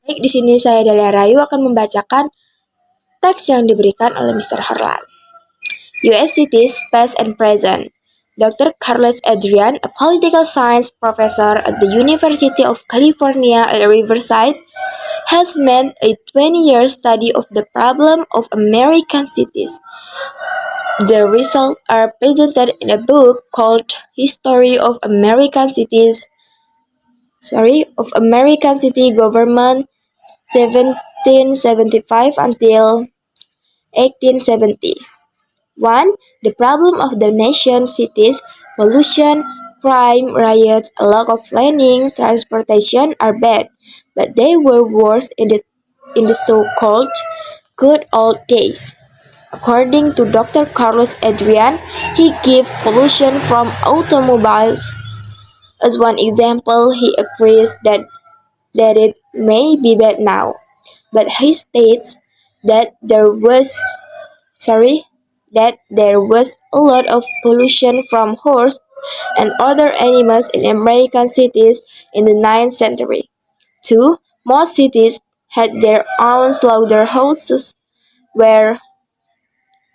Baik, di sini saya Dalia Rayu akan membacakan teks yang diberikan oleh Mr. Harlan. US cities, past and present. Dr. Carlos Adrian, a political science professor at the University of California at Riverside, has made a 20-year study of the problem of American cities. The results are presented in a book called History of American City Government 1775 until 1870. 1. The problem of the nation's cities, pollution, crime, riots, a lack of planning, transportation are bad, but they were worse in the so-called good old days. According to Dr. Carlos Adrian, he gave pollution from automobiles as one example. He agrees that it may be bad now, but he states that there was a lot of pollution from horses and other animals in American cities in the 9th century. 2. Most cities had their own slaughterhouses where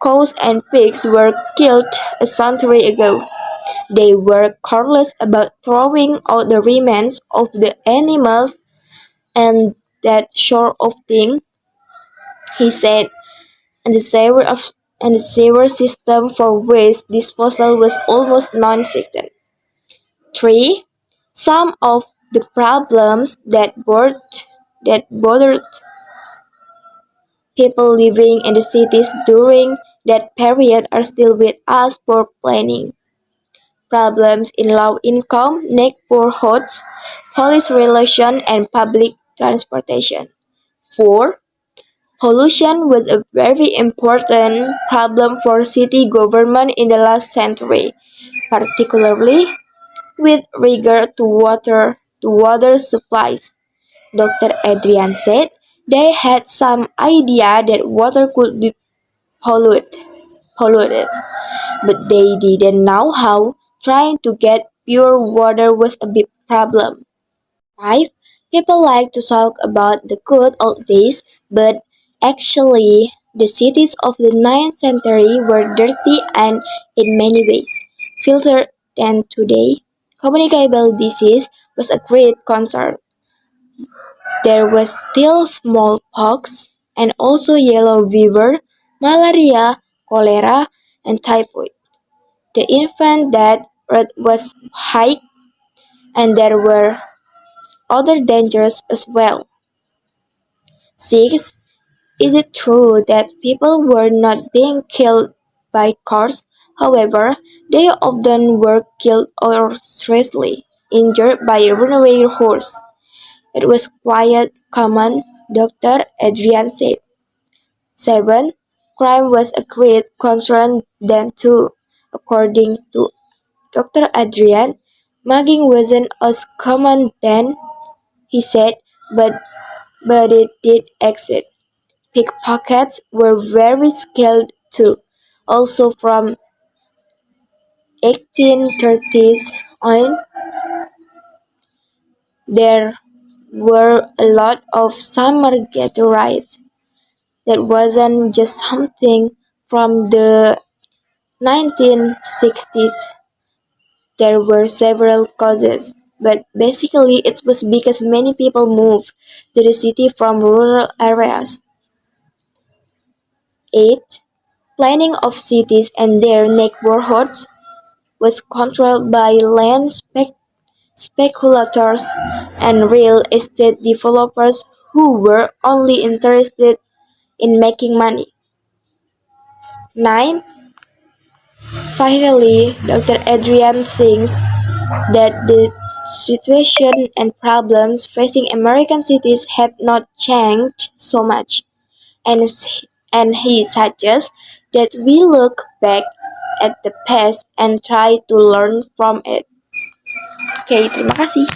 cows and pigs were killed a century ago. They were careless about throwing out the remains of the animals and that sort of thing, he said, and the sewer system for waste disposal was almost non-existent. 3. Some of the problems that bothered people living in the cities during that period are still with us: poor planning, problems in low-income neighborhoods, police relations, and public transportation. 4. Pollution was a very important problem for city government in the last century, particularly with regard to water supplies. Dr. Adrian said they had some idea that water could be polluted, but they didn't know how. Trying to get pure water was a big problem. 5. People like to talk about the good old days, but actually, the cities of the 9th century were dirty and, in many ways, filthier than today. Communicable disease was a great concern. There was still smallpox and also yellow fever, malaria, cholera, and typhoid. The infant death rate was high, and there were other dangers as well. 6. Is it true that people were not being killed by cars? However, they often were killed or seriously injured by a runaway horse. It was quite common, Dr. Adrian said. 7. Crime was a great concern then too. According to Dr. Adrian, mugging wasn't as common then, he said, but it did exist. Pickpockets were very skilled too. Also from 1830s on, there were a lot of summer getaways. That wasn't just something from the 1960s. There were several causes, but basically it was because many people moved to the city from rural areas. 8. Planning of cities and their neighborhoods was controlled by speculators and real estate developers who were only interested in making money. 9. Finally, Dr. Adrian thinks that the situation and problems facing American cities have not changed so much, and, and he suggests that we look back at the past and try to learn from it. Oke, terima kasih.